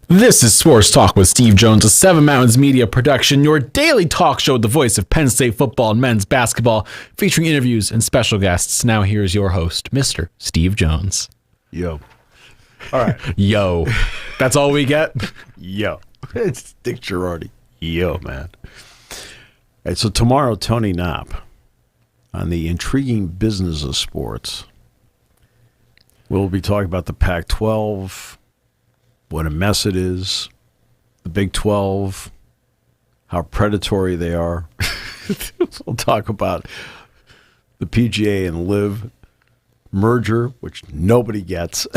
This is Sports Talk with Steve Jones, a Seven Mountains Media production, your daily talk show with the voice of Penn State football and men's basketball, featuring interviews and special guests. Now here's your host, Mr. Steve Jones. Yo. All right. Yo. That's all we get? Yo. It's Dick Girardi. Yo, man. All right, so tomorrow, Tony Knopp on the intriguing business of sports. We'll be talking about the Pac-12, what a mess it is, the Big 12, how predatory they are. We'll talk about the PGA and LIV merger, which nobody gets.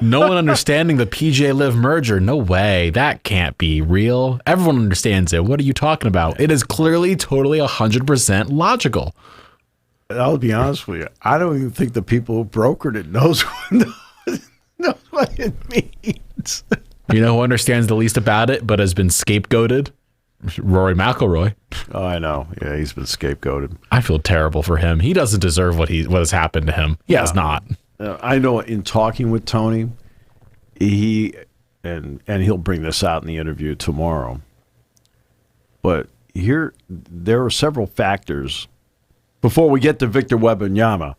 No one understanding the PGA LIV merger. No way. That can't be real. Everyone understands it. What are you talking about? It is clearly totally 100% logical. I'll be honest with you. I don't even think the people who brokered it knows what it means. You know who understands the least about it but has been scapegoated? Rory McIlroy. Oh, I know. Yeah, he's been scapegoated. I feel terrible for him. He doesn't deserve what has happened to him. He has not. I know in talking with Tony, and he'll bring this out in the interview tomorrow. But there are several factors before we get to Victor Wembanyama.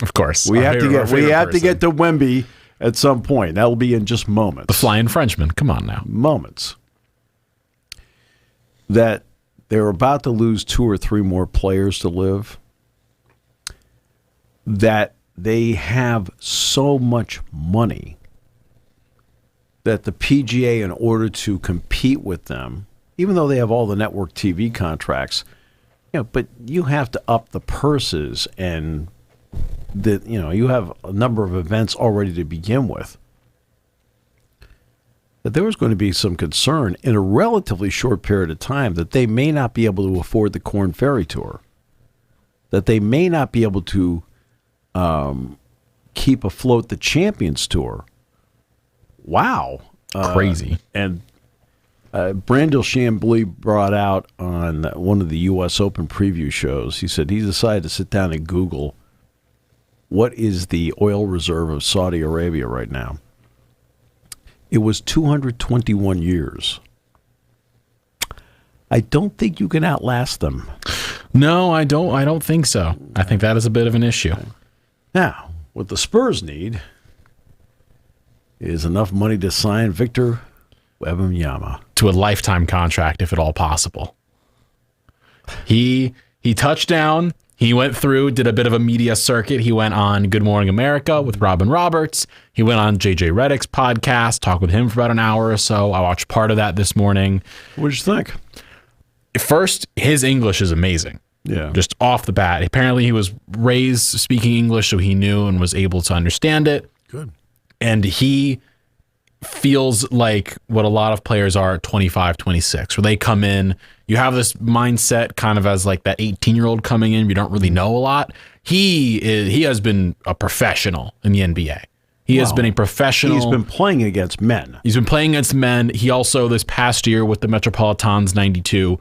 Of course. We have to get to Wemby at some point. That will be in just moments. The Flying Frenchman. Come on now. Moments. That they're about to lose 2 or 3 more players to LIV. That they have so much money that the PGA, in order to compete with them, even though they have all the network TV contracts, but you have to up the purses, and you have a number of events already to begin with. That there was going to be some concern in a relatively short period of time that they may not be able to afford the Korn Ferry Tour, that they may not be able to keep afloat the Champions Tour. Wow. Crazy. And Brandel Chambly brought out on one of the U.S. Open preview shows, he said he decided to sit down and Google what is the oil reserve of Saudi Arabia right now. It was 221 years. I don't think you can outlast them. No, I don't think so. I think that is a bit of an issue. Now, what the Spurs need is enough money to sign Victor Wembanyama to a lifetime contract, if at all possible. He touched down. He went through, did a bit of a media circuit. He went on Good Morning America with Robin Roberts. He went on JJ Redick's podcast, talked with him for about an hour or so. I watched part of that this morning. What did you think? First, his English is amazing. Yeah. Just off the bat. Apparently he was raised speaking English, so he knew and was able to understand it. Good. And he feels like what a lot of players are at 25, 26, where they come in, you have this mindset kind of as like that 18-year-old coming in, you don't really know a lot. He has been a professional in the NBA. He has been a professional. He's been playing against men. He's been playing against men. He also, this past year with the Metropolitans 92,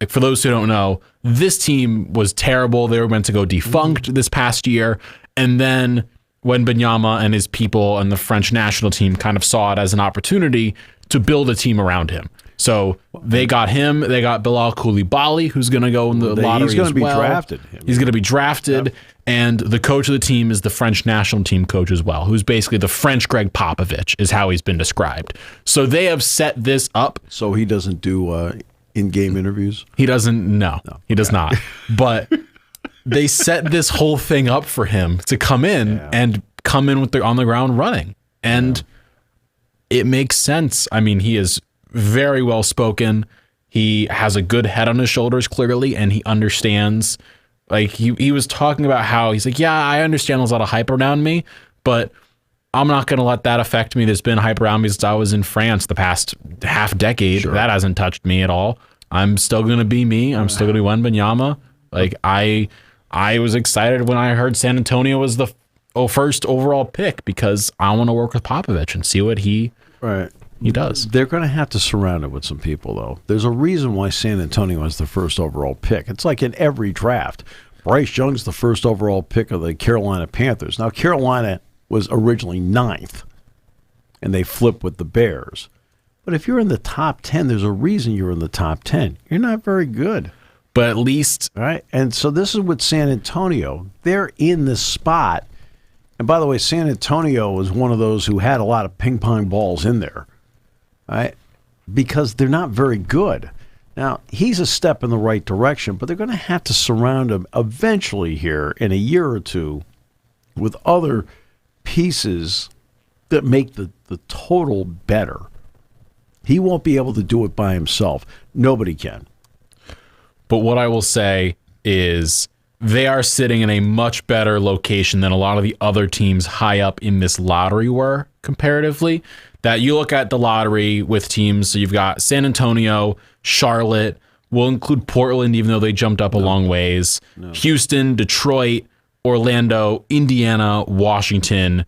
like for those who don't know, this team was terrible. They were meant to go defunct this past year. And then Wembanyama and his people and the French national team kind of saw it as an opportunity to build a team around him. So they got him. They got Bilal Coulibaly, who's going to go in the lottery as well. He's going to be drafted. He's going to be drafted. Yep. And the coach of the team is the French national team coach as well, who's basically the French Greg Popovich, is how he's been described. So they have set this up. So he doesn't do in-game interviews? He doesn't. No, he does not. But they set this whole thing up for him to come in and come in with the on the ground running. And it makes sense. I mean, he is very well spoken. He has a good head on his shoulders, clearly, and he understands. Like he was talking about how he's like, yeah, I understand there's a lot of hype around me, but I'm not going to let that affect me. There's been hype around me since I was in France the past half decade. Sure. That hasn't touched me at all. I'm still going to be me. I'm still going to be Wembanyama. Like I was excited when I heard San Antonio was the first overall pick because I want to work with Popovich and see what he does. They're going to have to surround it with some people, though. There's a reason why San Antonio is the first overall pick. It's like in every draft. Bryce Young's the first overall pick of the Carolina Panthers. Now, Carolina was originally 9th. and they flip with the Bears. But if you're in the top 10, there's a reason you're in the top 10. You're not very good. But at least... All right? And so this is with San Antonio. They're in this spot. And by the way, San Antonio was one of those who had a lot of ping pong balls in there. All right? Because they're not very good. Now, he's a step in the right direction, but they're going to have to surround him eventually here in a year or two with other pieces that make the total better. He won't be able to do it by himself. Nobody can. But what I will say is they are sitting in a much better location than a lot of the other teams high up in this lottery were comparatively. That you look at the lottery with teams, so you've got San Antonio, Charlotte, we'll include Portland, even though they jumped up a long ways, Houston, Detroit, Orlando, Indiana, Washington,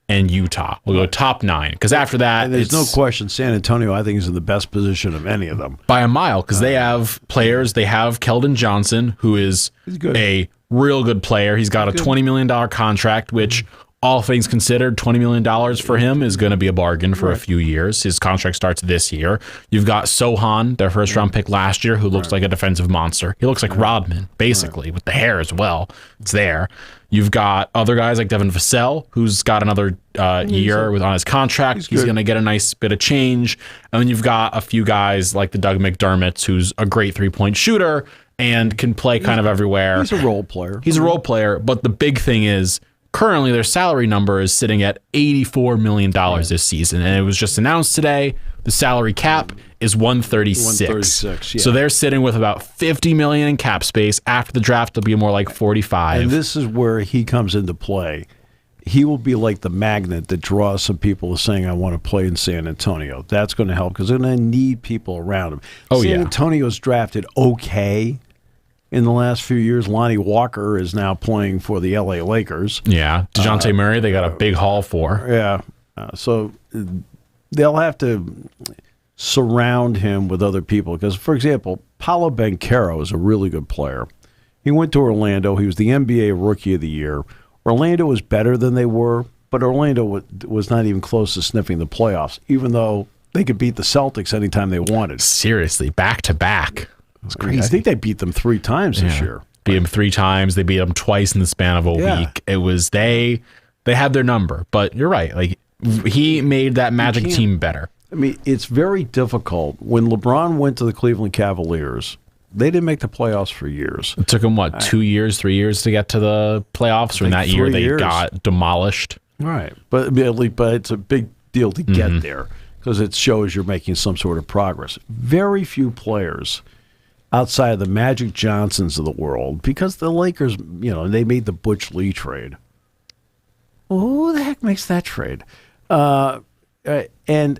and Utah. We'll go top 9, because after that, and there's no question San Antonio, I think, is in the best position of any of them. By a mile, because they have players. They have Keldon Johnson, who is a real good player. He's got a $20 million contract, which, all things considered, $20 million for him is going to be a bargain for a few years. His contract starts this year. You've got Sohan, their first-round pick last year, who looks like a defensive monster. He looks like Rodman, basically, with the hair as well. It's there. You've got other guys like Devin Vassell, who's got another year on his contract. He's going to get a nice bit of change. And then you've got a few guys like the Doug McDermotts, who's a great three-point shooter and can play kind of everywhere. He's a role player. He's a role player, but the big thing is currently their salary number is sitting at $84 million this season. And it was just announced today the salary cap is 136. Yeah. So they're sitting with about $50 million in cap space. After the draft, it'll be more like 45. And this is where he comes into play. He will be like the magnet that draws some people saying, I want to play in San Antonio. That's going to help because they're going to need people around him. San Antonio's drafted okay in the last few years. Lonnie Walker is now playing for the LA Lakers. Yeah. DeJounte Murray, they got a big haul for. Yeah. So they'll have to surround him with other people. Because, for example, Paolo Banchero is a really good player. He went to Orlando. He was the NBA Rookie of the Year. Orlando was better than they were, but Orlando was not even close to sniffing the playoffs, even though they could beat the Celtics anytime they wanted. Seriously, back-to-back. It's crazy. I think they beat them 3 times this year. Beat them 3 times. They beat them twice in the span of a week. It was they had their number. But you're right. Like he made that Magic team better. I mean, it's very difficult. When LeBron went to the Cleveland Cavaliers, they didn't make the playoffs for years. It took them, 2 years, 3 years to get to the playoffs? Or in that year, they got demolished? Right. But it's a big deal to get there because it shows you're making some sort of progress. Very few players outside of the Magic Johnsons of the world, because the Lakers, they made the Butch Lee trade. Well, who the heck makes that trade? And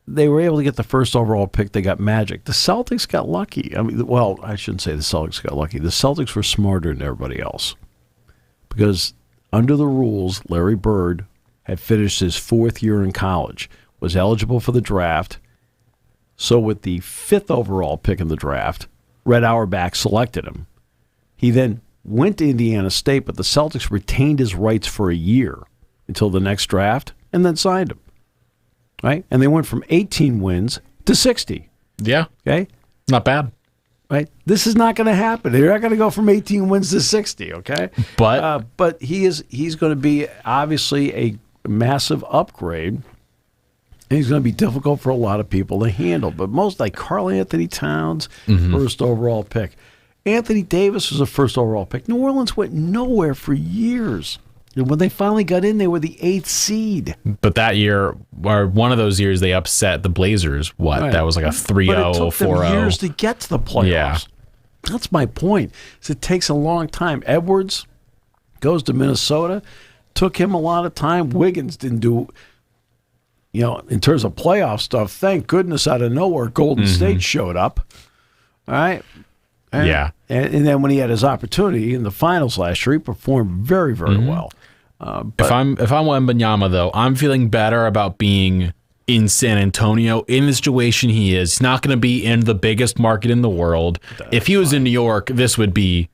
they were able to get the first overall pick. They got Magic. The Celtics got lucky. I mean, well, I shouldn't say the Celtics got lucky. The Celtics were smarter than everybody else because under the rules, Larry Bird had finished his 4th year in college, was eligible for the draft. So with the 5th overall pick in the draft, Red Auerbach selected him. He then went to Indiana State, but the Celtics retained his rights for a year until the next draft and then signed him. Right? And they went from 18 wins to 60. Yeah. Okay? Not bad. Right? This is not going to happen. They're not going to go from 18 wins to 60, okay? But he's going to be obviously a massive upgrade. And he's going to be difficult for a lot of people to handle. But most, like Karl Anthony Towns, first overall pick. Anthony Davis was a first overall pick. New Orleans went nowhere for years. And when they finally got in, they were the 8th seed. But that year, or one of those years, they upset the Blazers. What? Right. That was like a 3-0, 4-0. But it took them years to get to the playoffs. Yeah. That's my point. It takes a long time. Edwards goes to Minnesota. Took him a lot of time. Wiggins didn't do, in terms of playoff stuff, thank goodness out of nowhere, Golden State showed up. All right? And then when he had his opportunity in the finals last year, he performed very, very well. If I'm Wembanyama, though, I'm feeling better about being in San Antonio in the situation he is. He's not going to be in the biggest market in the world. If he was in New York, this would be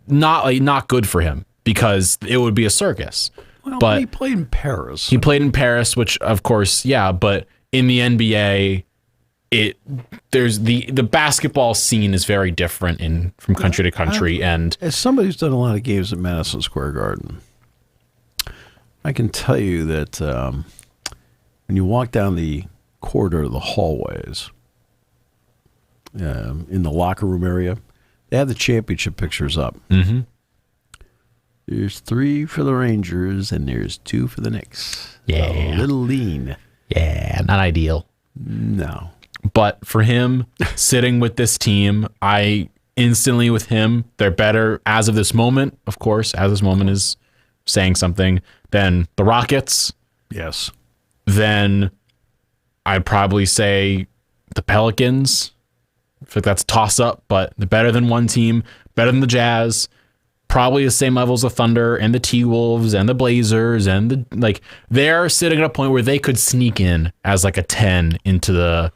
not good for him because it would be a circus. Well, but he played in Paris. He played in Paris, which of course, yeah, but in the NBA, there's the basketball scene is very different from country to country. And as somebody who's done a lot of games at Madison Square Garden, I can tell you that when you walk down the corridor of the hallways in the locker room area, they have the championship pictures up. Mm-hmm. There's 3 for the Rangers and there's 2 for the Knicks. Yeah. A little lean. Yeah, not ideal. No. But for him, sitting with this team, I instantly with him, they're better as of this moment, of course, as this moment is saying something, than the Rockets. Yes. Then I'd probably say the Pelicans. I feel like that's a toss-up, but they're better than one team, better than the Jazz. Probably the same levels of Thunder and the T-Wolves and the Blazers and they're sitting at a point where they could sneak in as like a 10 into the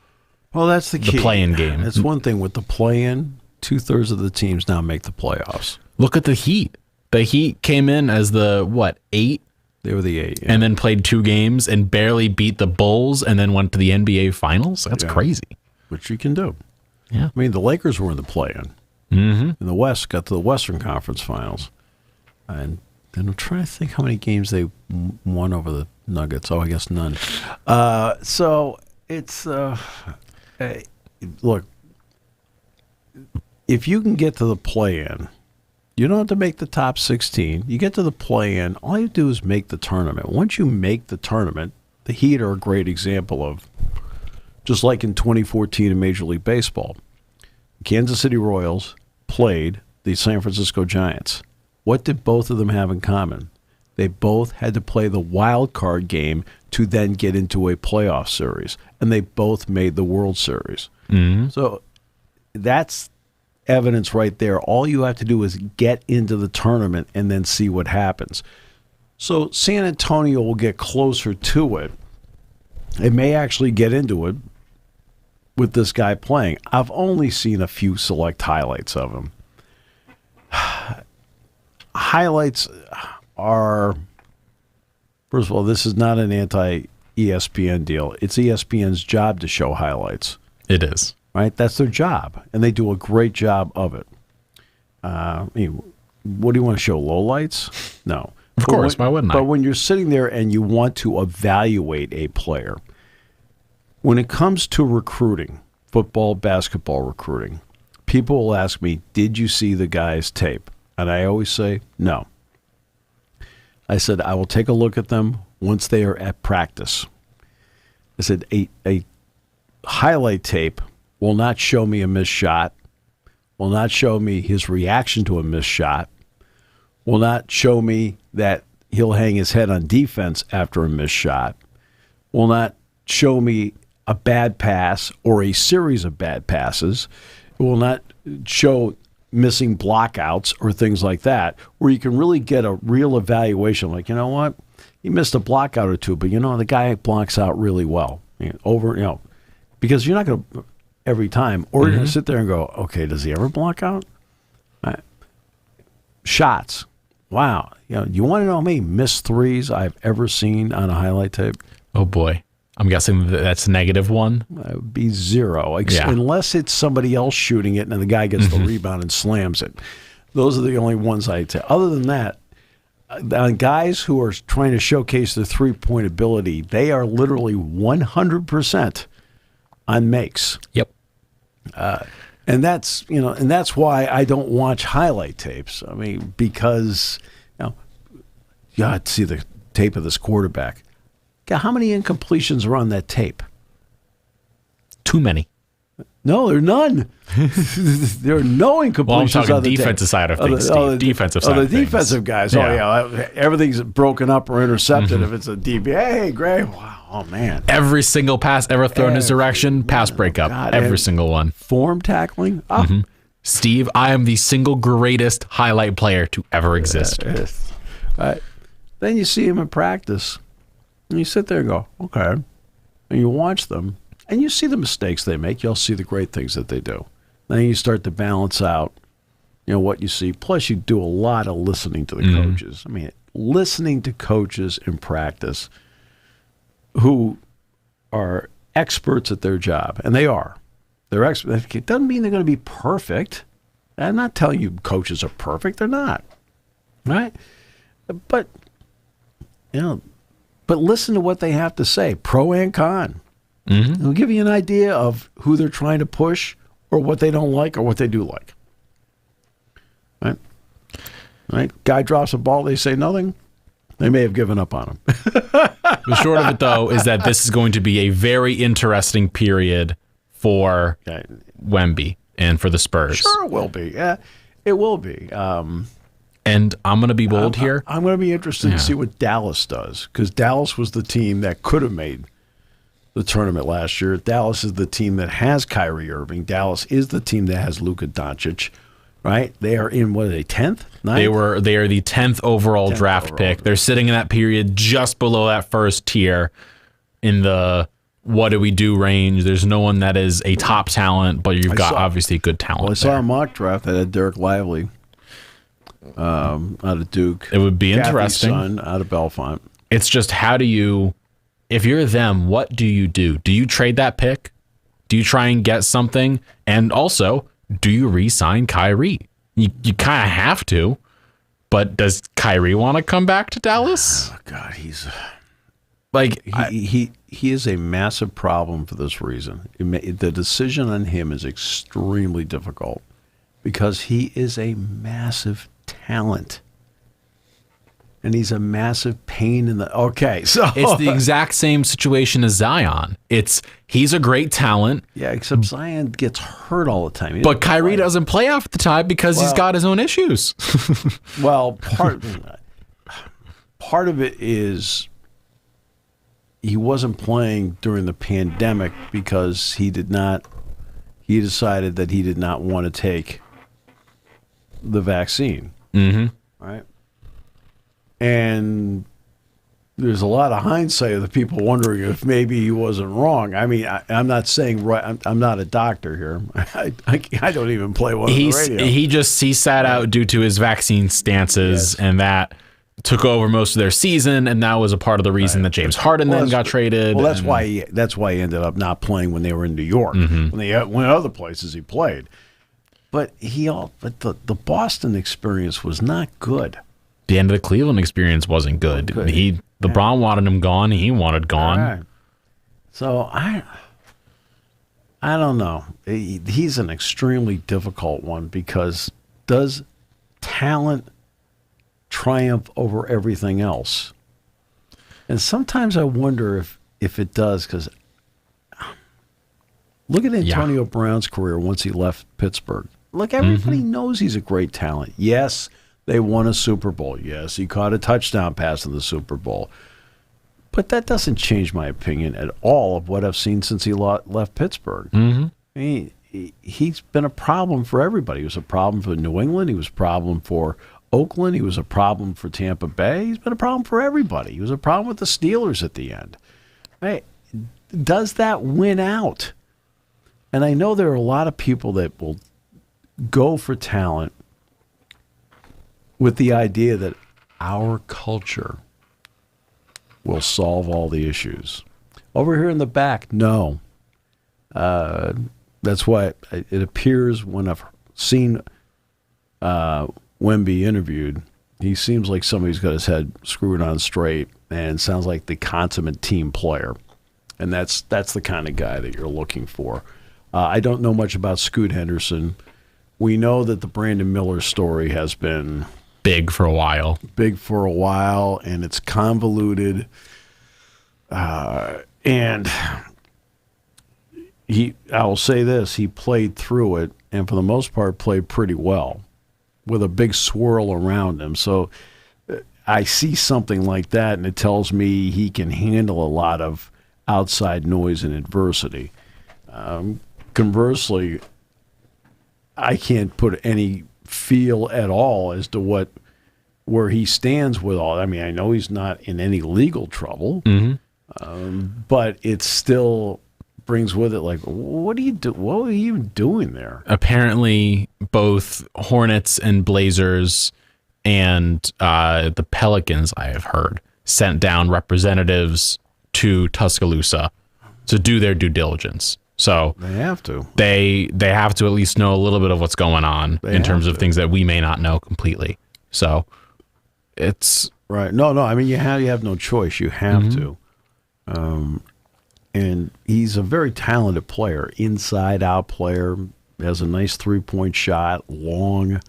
that's the key. The play-in game. That's one thing with the play-in. 2/3 of the teams now make the playoffs. Look at the Heat. The Heat came in as the 8? They were the 8, yeah. And then played 2 games and barely beat the Bulls and then went to the NBA Finals. That's crazy. Which you can do. Yeah. I mean, the Lakers were in the play-in. Mm-hmm. In the West, got to the Western Conference Finals. And then I'm trying to think how many games they won over the Nuggets. Oh, I guess none. So it's, look, if you can get to the play-in, you don't have to make the top 16. You get to the play-in, all you do is make the tournament. Once you make the tournament, the Heat are a great example of, just like in 2014 in Major League Baseball, Kansas City Royals played the San Francisco Giants. What did both of them have in common? They both had to play the wild card game to then get into a playoff series, and they both made the World Series. Mm-hmm. So that's evidence right there. All you have to do is get into the tournament and then see what happens. So San Antonio will get closer to it. It may actually get into it with this guy playing. I've only seen a few select highlights of him. Highlights are, first of all, this is not an anti-ESPN deal. It's ESPN's job to show highlights. It is. Right? That's their job, and they do a great job of it. What do you want to show, lowlights? No. Of course, why wouldn't I? But when you're sitting there and you want to evaluate a player, when it comes to recruiting, football, basketball recruiting, people will ask me, did you see the guy's tape? And I always say, no. I said, I will take a look at them once they are at practice. I said, a highlight tape will not show me a missed shot, will not show me his reaction to a missed shot, will not show me that he'll hang his head on defense after a missed shot, will not show me a bad pass or a series of bad passes. It will not show missing blockouts or things like that, where you can really get a real evaluation. Like, you know what? He missed a blockout or two, but the guy blocks out really well. Because you're not going to every time, or you're going to sit there and go, okay, does he ever block out? Shots. Wow. You want to know how many missed threes I've ever seen on a highlight tape? Oh, boy. I'm guessing that's -1. That would be 0, unless it's somebody else shooting it and the guy gets the rebound and slams it. Those are the only ones I'd say. Other than that, guys who are trying to showcase their three-point ability, they are literally 100% on makes. Yep. And that's why I don't watch highlight tapes. I mean, because you have to see the tape of this quarterback. How many incompletions are on that tape? Too many. No, there are none. There are no incompletions. Well, I'm talking on the defensive tape. side of things, Steve. Defensive side of the things. defensive guys. Yeah. Oh, yeah. Everything's broken up or intercepted if it's a DB. Hey, great. Wow. Oh, man. Every single pass ever thrown in his direction, pass breakup. God, every single one. Form tackling? Oh. Steve, I am the single greatest highlight player to ever exist. Then you see him in practice. And you sit there and go, okay. And you watch them, and you see the mistakes they make. You'll see the great things that they do. Then you start to balance out, what you see. Plus, you do a lot of listening to the coaches. I mean, listening to coaches in practice who are experts at their job, and they are. They're experts. It doesn't mean they're going to be perfect. I'm not telling you coaches are perfect. They're not. Right? But, but listen to what they have to say, pro and con. Mm-hmm. It'll give you an idea of who they're trying to push or what they don't like or what they do like. Right? Guy drops a ball, they say nothing. They may have given up on him. The short of it, though, is that this is going to be a very interesting period for Wemby and for the Spurs. Sure it will be. Yeah, it will be. And I'm going to be bold here. I'm going to be interested to see what Dallas does, because Dallas was the team that could have made the tournament last year. Dallas is the team that has Kyrie Irving. Dallas is the team that has Luka Doncic. Right? They are in, what are they, 10th? 9th? They are the 10th overall draft pick. They're sitting in that period just below that first tier in the what do we do range. There's no one that is a top talent, but you've got obviously good talent. Well, I saw a mock draft that had Derek Lively out of Duke. It would be interesting. Son out of Belfont. It's just, how do you, if you're them, what do you do? Do you trade that pick? Do you try and get something? And also, do you re-sign Kyrie? You kind of have to, but does Kyrie want to come back to Dallas? Oh, God, he's like he is a massive problem for this reason. The decision on him is extremely difficult because he is a massive talent. And he's a massive pain in the... Okay, so... It's the exact same situation as Zion. He's a great talent. Yeah, except Zion gets hurt all the time. But Kyrie doesn't play half the time because he's got his own issues. Well, part of it is he wasn't playing during the pandemic because he decided that he did not want to take the vaccine. Mm-hmm. Right? And there's a lot of hindsight of the people wondering if maybe he wasn't wrong. I mean, I'm not saying right. I'm not a doctor here. I don't even play one on the radio. He sat out due to his vaccine stances, and that took over most of their season, and that was a part of the reason that James Harden then got traded. Well, that's why he ended up not playing when they were in New York. Mm-hmm. When they went other places, he played. But the Boston experience was not good. The end of the Cleveland experience wasn't good. LeBron wanted him gone. He wanted gone. Right. So I don't know. He's an extremely difficult one because does talent triumph over everything else? And sometimes I wonder if it does, because look at Antonio Brown's career once he left Pittsburgh. Look, everybody knows he's a great talent. Yes, they won a Super Bowl. Yes, he caught a touchdown pass in the Super Bowl. But that doesn't change my opinion at all of what I've seen since he left Pittsburgh. Mm-hmm. I mean, he's been a problem for everybody. He was a problem for New England. He was a problem for Oakland. He was a problem for Tampa Bay. He's been a problem for everybody. He was a problem with the Steelers at the end. Right? Does that win out? And I know there are a lot of people that will go for talent with the idea that our culture will solve all the issues. Over here in the back, no. That's why it appears when I've seen Wemby interviewed, he seems like somebody who's got his head screwed on straight and sounds like the consummate team player. And that's the kind of guy that you're looking for. I don't know much about Scoot Henderson. We know that the Brandon Miller story has been big for a while, and it's convoluted. And I will say this, he played through it, and for the most part played pretty well with a big swirl around him. So I see something like that, and it tells me he can handle a lot of outside noise and adversity. Conversely, I can't put any feel at all as to where he stands with all. I mean, I know he's not in any legal trouble, but it still brings with it like, what do you do? What are you even doing there? Apparently, both Hornets and Blazers and the Pelicans, I have heard, sent down representatives to Tuscaloosa to do their due diligence. So They have to. They have to at least know a little bit of what's going on in terms of things that we may not know completely. So it's right. No. I mean, you have no choice. You have to. And he's a very talented player, inside out player. Has a nice 3-point shot, long.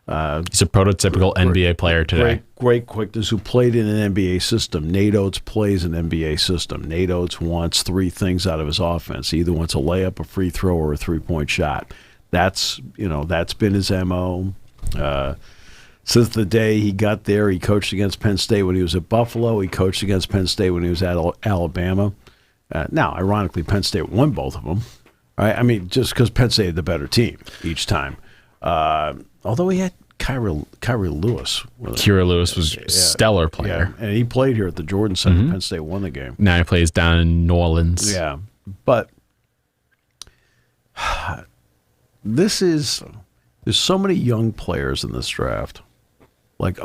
He's a prototypical NBA player today. Great quickness, who played in an NBA system. Nate Oates plays an NBA system. Nate Oates wants 3 things out of his offense. He either wants a layup, a free throw, or a 3-point shot. That's been his MO. Since the day he got there, he coached against Penn State when he was at Buffalo. He coached against Penn State when he was at Alabama. Now, ironically, Penn State won both of them. Right? I mean, just because Penn State had the better team each time. Although he had Kyrie Lewis. Kyrie Lewis was a stellar player. Yeah, and he played here at the Jordan Center. Penn State won the game. Now he plays down in New Orleans. Yeah. But there's so many young players in this draft. Like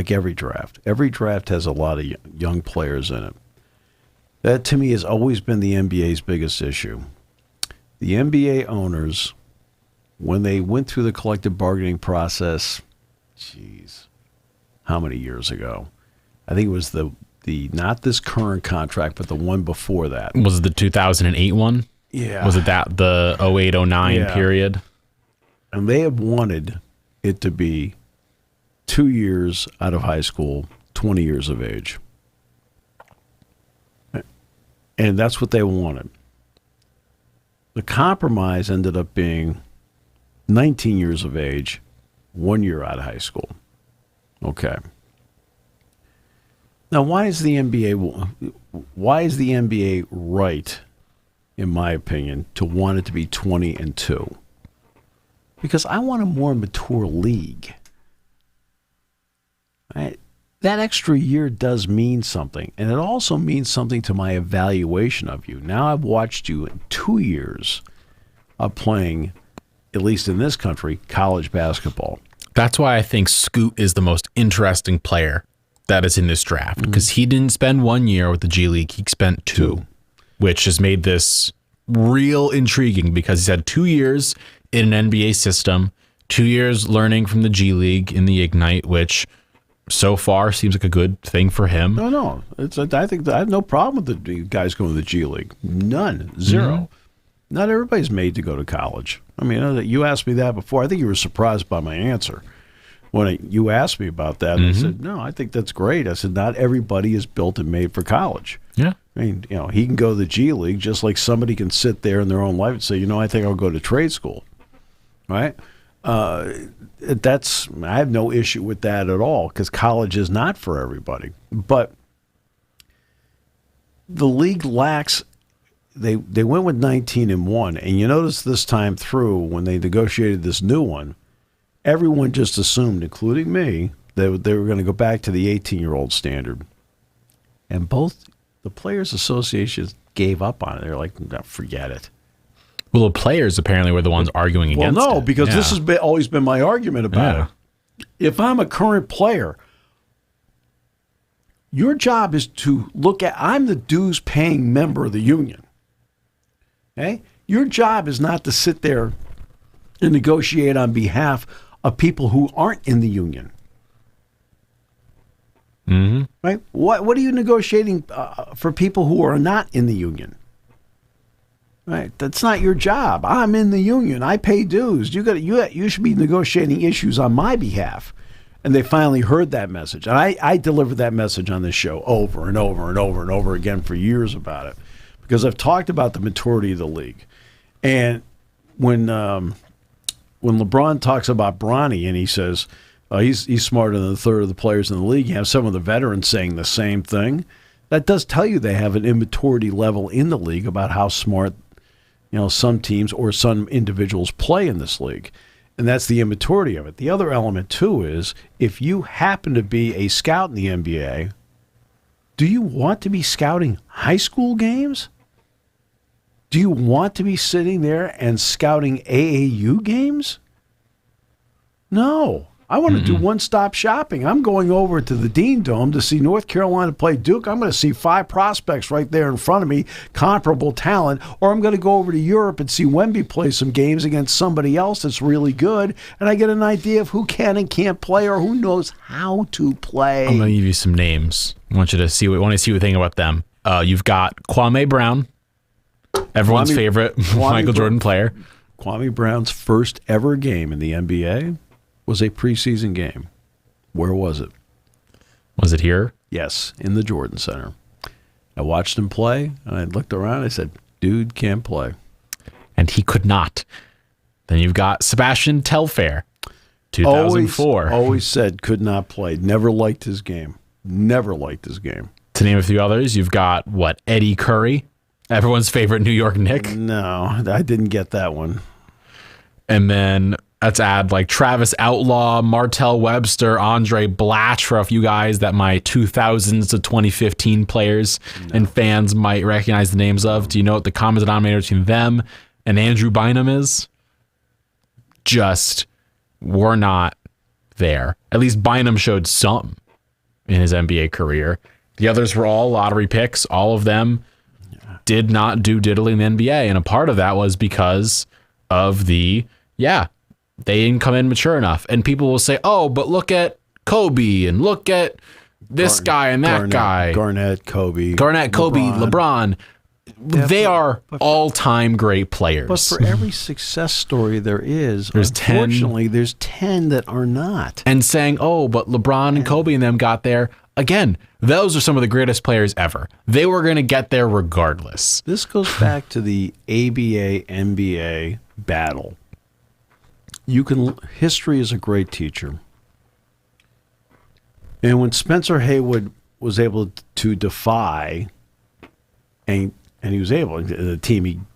every draft. Every draft has a lot of young players in it. That, to me, has always been the NBA's biggest issue. The NBA owners, when they went through the collective bargaining process, how many years ago? I think it was the not this current contract, but the one before that. Was it the 2008 one? Yeah. Was it the 08-09 period? And they have wanted it to be 2 years out of high school, 20 years of age. And that's what they wanted. The compromise ended up being 19 years of age, 1 year out of high school. Okay. Now, why is the NBA right, in my opinion, to want it to be 20 and 2? Because I want a more mature league. Right? That extra year does mean something, and it also means something to my evaluation of you. Now I've watched you in 2 years of playing, at least in this country, college basketball. That's why I think Scoot is the most interesting player that is in this draft, because he didn't spend 1 year with the G League. He spent two, which has made this real intriguing because he's had 2 years in an NBA system, 2 years learning from the G League in the Ignite, which so far seems like a good thing for him. No. I think I have no problem with the guys going to the G League. None. Zero. Not everybody's made to go to college. I mean, you asked me that before. I think you were surprised by my answer when you asked me about that. And I said, no, I think that's great. I said, not everybody is built and made for college. Yeah. I mean, he can go to the G League just like somebody can sit there in their own life and say, I think I'll go to trade school. Right? I have no issue with that at all because college is not for everybody. But the league lacks. They went with 19-1, and you notice this time through when they negotiated this new one, everyone just assumed, including me, that they were going to go back to the 18-year-old standard. And both the Players Associations gave up on it. They're like, no, forget it. Well, the players apparently were the ones arguing against it. Well, no, because this has always been my argument about it. If I'm a current player, your job is to look at, I'm the dues-paying member of the union. Okay? Your job is not to sit there and negotiate on behalf of people who aren't in the union. Right? What are you negotiating for people who are not in the union? Right, that's not your job. I'm in the union. I pay dues. You should be negotiating issues on my behalf. And they finally heard that message. And I delivered that message on this show over and over and over and over again for years about it, because I've talked about the maturity of the league. And when LeBron talks about Bronny and he says he's smarter than a third of the players in the league, you have some of the veterans saying the same thing. That does tell you they have an immaturity level in the league about how smart some teams or some individuals play in this league. And that's the immaturity of it. The other element, too, is if you happen to be a scout in the NBA, do you want to be scouting high school games? Do you want to be sitting there and scouting AAU games? No. I want to do one-stop shopping. I'm going over to the Dean Dome to see North Carolina play Duke. I'm going to see 5 prospects right there in front of me, comparable talent, or I'm going to go over to Europe and see Wemby play some games against somebody else that's really good, and I get an idea of who can and can't play or who knows how to play. I'm going to give you some names. I want to see what you think about them. You've got Kwame Brown, everyone's favorite Michael Jordan player. Kwame Brown's first ever game in the NBA was a preseason game. Where was it? Was it here? Yes, in the Jordan Center. I watched him play, and I looked around, and I said, dude can't play. And he could not. Then you've got Sebastian Telfair, 2004. Always said could not play. Never liked his game. Never liked his game. To name a few others, you've got, Eddie Curry, everyone's favorite New York Knick. No, I didn't get that one. And then let's add Travis Outlaw, Martell Webster, Andre Blatch, a few guys that my 2000s to 2015 players and fans might recognize the names of. Do you know what the common denominator between them and Andrew Bynum is? Just, we're not there. At least Bynum showed some in his NBA career. The others were all lottery picks. All of them did not do diddly in the NBA. And a part of that was because of they didn't come in mature enough. And people will say, oh, but look at Kobe and look at this guy and that guy. Garnett, Kobe, LeBron. They are all-time great players. But for every success story there's 10 that are not. And saying, oh, but LeBron and Kobe and them got there. Again, those are some of the greatest players ever. They were going to get there regardless. This goes back to the ABA-NBA battle. History is a great teacher. And when Spencer Haywood was able to defy, and he was able, the team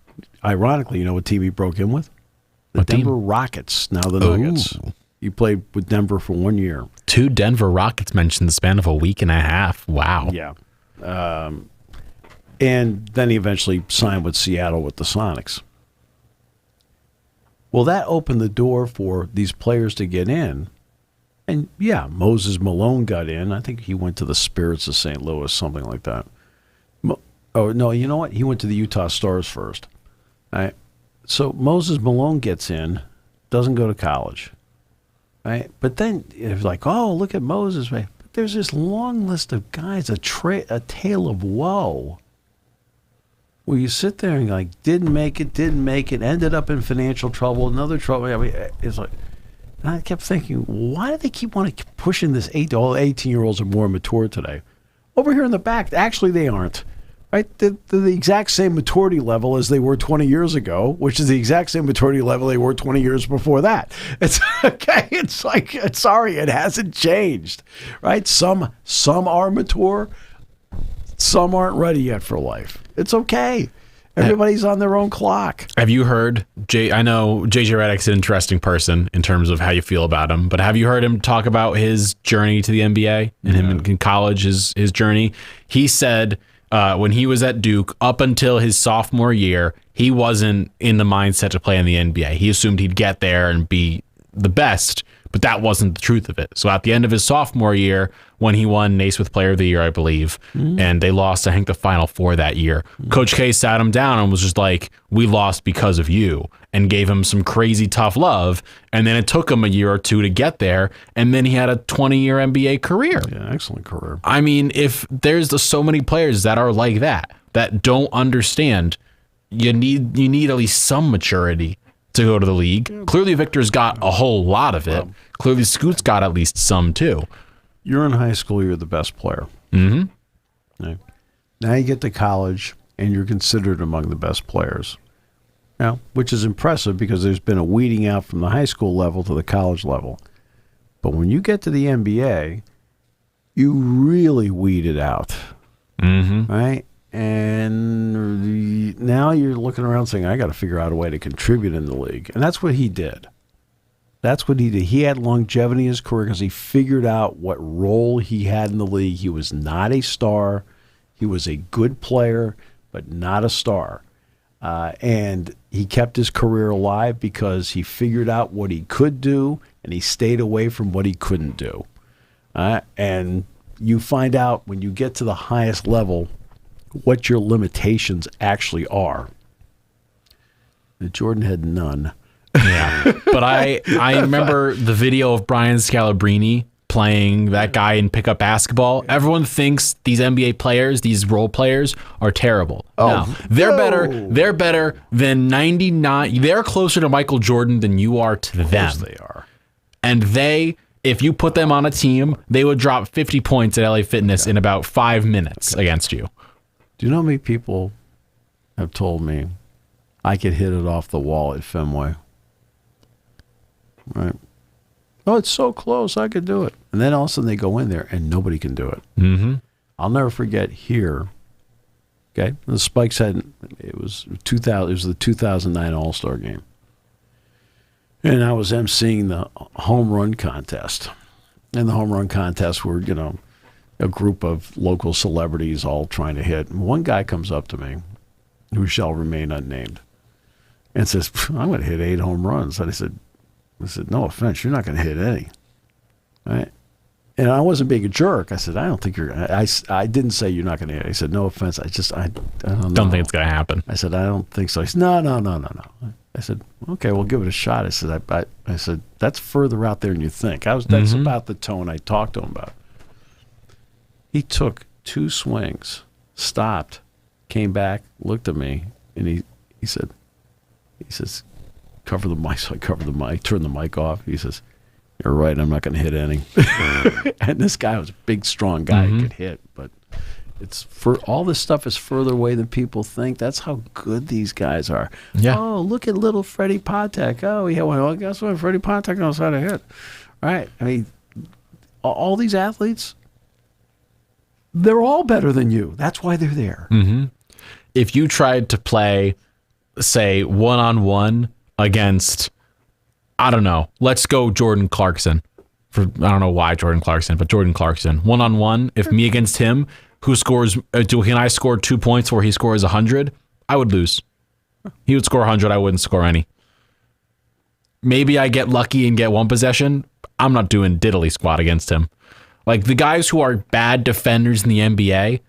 ironically, you know what team he broke in with? The Denver Rockets, now the Nuggets. He played with Denver for 1 year. 2 Denver Rockets mentioned in the span of a week and a half. Wow. Yeah. And then he eventually signed with Seattle with the Sonics. Well, that opened the door for these players to get in. And, Moses Malone got in. I think he went to the Spirits of St. Louis, something like that. Oh, no, you know what? He went to the Utah Stars first. Right? So Moses Malone gets in, doesn't go to college. Right? But then it's like, oh, look at Moses. Right? But there's this long list of guys, a tale of woe. Where you sit there and didn't make it, ended up in financial trouble, another trouble. I mean, it's like, and I kept thinking, why do they keep pushing this? All 18-year-olds are more mature today. Over here in the back, actually they aren't. Right? They're the exact same maturity level as they were 20 years ago, which is the exact same maturity level they were 20 years before that. It's okay. It's like, sorry, it hasn't changed. Right? Some are mature. Some aren't ready yet for life. It's okay. Everybody's on their own clock. Have you heard, I know JJ Redick's an interesting person in terms of how you feel about him, but have you heard him talk about his journey to the NBA and him in college, his journey? He said when he was at Duke, up until his sophomore year, he wasn't in the mindset to play in the NBA. He assumed he'd get there and be the best, but that wasn't the truth of it. So at the end of his sophomore year, when he won Naismith Player of the Year, I believe, and they lost, I think, the Final Four that year, Coach K sat him down and was just like, we lost because of you, and gave him some crazy tough love. And then it took him a year or two to get there, and then he had a 20-year NBA career. Yeah, excellent career. I mean, if there's so many players that are like that don't understand, you need at least some maturity to go to the league. Clearly Victor's got a whole lot of it. Clearly Scoot's got at least some too. You're in high school, you're the best player. Mm-hmm. Right. Now you get to college and you're considered among the best players. Now, which is impressive because there's been a weeding out from the high school level to the college level. But when you get to the NBA, you really weed it out. Mm-hmm. Right? And now you're looking around saying, I got to figure out a way to contribute in the league. And that's what he did. He had longevity in his career because he figured out what role he had in the league. He was not a star. He was a good player, but not a star. And he kept his career alive because he figured out what he could do, and he stayed away from what he couldn't do. And you find out when you get to the highest level what your limitations actually are. Jordan had none. Yeah. But I remember the video of Brian Scalabrine playing that guy in pickup basketball. Everyone thinks these NBA players, these role players, are terrible. No, they're better. They're better than 99. They're closer to Michael Jordan than you are to them. Of course they are. And if you put them on a team, they would drop 50 points at LA Fitness in about 5 minutes against you. Do you know how many people have told me I could hit it off the wall at Fenway? Right. Oh, it's so close, I could do it. And then all of a sudden they go in there and nobody can do it. Mm-hmm. I'll never forget here. Okay, the Spikes it was the 2009 All-Star game. And I was emceeing the home run contest. And the home run contest were, a group of local celebrities all trying to hit. And one guy comes up to me, who shall remain unnamed, and says, I'm going to hit 8 home runs. And I said, no offense, you're not going to hit any. Right? And I wasn't being a jerk. I said, I don't think you're going to. I didn't say you're not going to hit. I said, no offense. I don't know. Don't think it's going to happen. I said, I don't think so. He said, no. I said, okay, we'll give it a shot. I said, I said, that's further out there than you think. That's about the tone I talked to him about. He took 2 swings, stopped, came back, looked at me, and he says, cover the mic. So I covered the mic, turned the mic off. He says, you're right, I'm not going to hit any. And this guy was a big, strong guy who could hit, but all this stuff is further away than people think. That's how good these guys are. Yeah. Oh, look at little Freddie Patek. Oh, yeah, well, guess what? Freddie Patek knows how to hit. Right? I mean, all these athletes, they're all better than you. That's why they're there. Mm-hmm. If you tried to play, say, one-on-one against, I don't know, let's go Jordan Clarkson. I don't know why Jordan Clarkson, but Jordan Clarkson. One-on-one, if me against him, who scores, can I score 2 points where he scores 100? I would lose. He would score 100, I wouldn't score any. Maybe I get lucky and get one possession. I'm not doing diddly squat against him. Like, the guys who are bad defenders in the NBA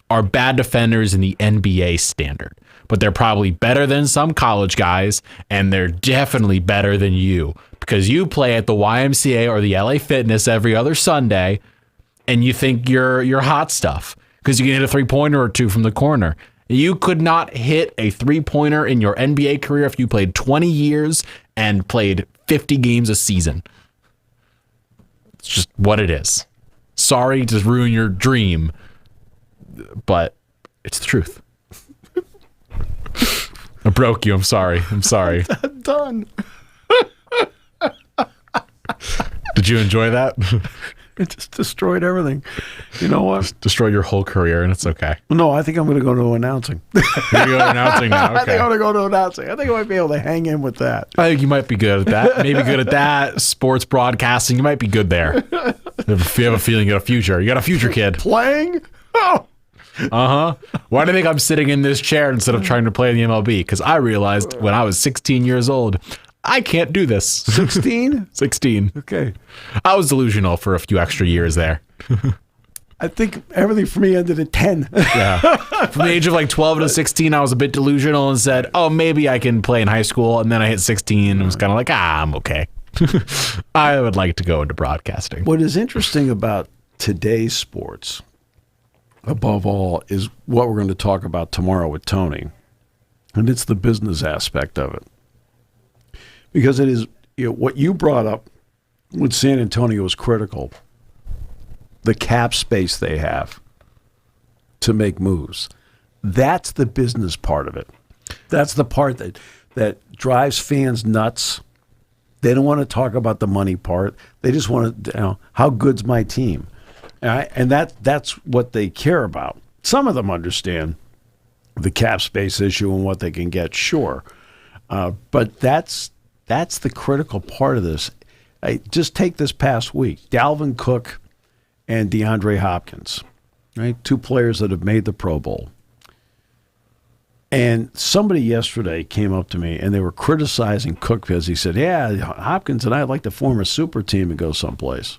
are bad defenders in the NBA standard. But they're probably better than some college guys, and they're definitely better than you. Because you play at the YMCA or the LA Fitness every other Sunday, and you think you're hot stuff. Because you can hit a 3-pointer or 2 from the corner. You could not hit a 3-pointer in your NBA career if you played 20 years and played 50 games a season. It's just what it is. Sorry to ruin your dream, but it's the truth. I broke you. I'm sorry. I'm Done. Did you enjoy that? It just destroyed everything. You know what? Just destroyed your whole career, and it's okay. No, I think I'm going to go to announcing. You're going to announcing now. Okay. I think I'm going to go to announcing. I think I might be able to hang in with that. I think you might be good at that. Maybe good at that. Sports broadcasting. You might be good there. If you have a feeling you got a future. You got a future, kid. Playing? Oh. Why do you think I'm sitting in this chair instead of trying to play in the MLB? Because I realized when I was 16 years old, I can't do this. 16? 16. Okay. I was delusional for a few extra years there. I think everything for me ended at 10. Yeah. From the age of like 12 to 16, I was a bit delusional and said, oh, maybe I can play in high school. And then I hit 16 and was kind of like, I'm okay. I would like to go into broadcasting. What is interesting about today's sports, above all, is what we're going to talk about tomorrow with Tony. And it's the business aspect of it. Because it is, what you brought up with San Antonio is critical. The cap space they have to make moves. That's the business part of it. That's the part that drives fans nuts. They don't want to talk about the money part. They just want to, how good's my team? And that's what they care about. Some of them understand the cap space issue and what they can get, sure. But that's the critical part of this. Just take this past week. Dalvin Cook and DeAndre Hopkins, right? 2 players that have made the Pro Bowl. And somebody yesterday came up to me, and they were criticizing Cook because he said, yeah, Hopkins and I would like to form a super team and go someplace.